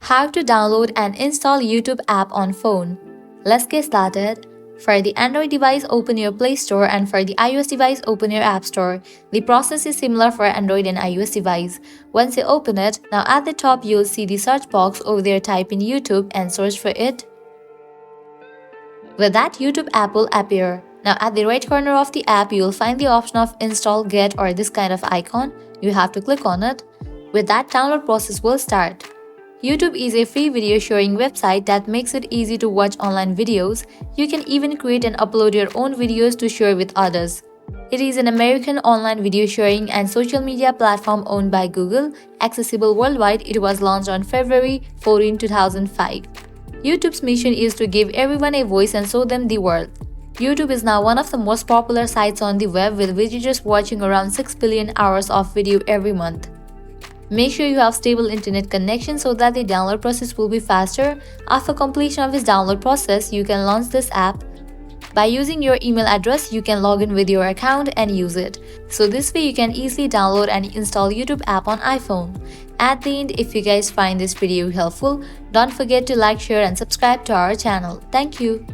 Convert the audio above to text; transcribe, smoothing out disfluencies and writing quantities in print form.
How to download and install YouTube app on phone. Let's get started. For the Android device, open your Play Store, and for the iOS device, open your App Store. The process is similar for Android and iOS device. Once you open it, now at the top you'll see the search box. Over there, type in YouTube and search for it. With that, YouTube app will appear. Now at the right corner of the app, you'll find the option of install, get, or this kind of icon. You have to click on it. With that, download process will start. YouTube is a free video sharing website that makes it easy to watch online videos. You can even create and upload your own videos to share with others. It is an American online video sharing and social media platform owned by Google, accessible worldwide. It was launched on February 14, 2005. YouTube's mission is to give everyone a voice and show them the world. YouTube is now one of the most popular sites on the web, with visitors watching around 6 billion hours of video every month. Make sure you have stable internet connection so that the download process will be faster. After completion of this download process, you can launch this app. By using your email address, you can log in with your account and use it. So this way you can easily download and install YouTube app on iPhone. At the end, if you guys find this video helpful, don't forget to like, share and subscribe to our channel. Thank you.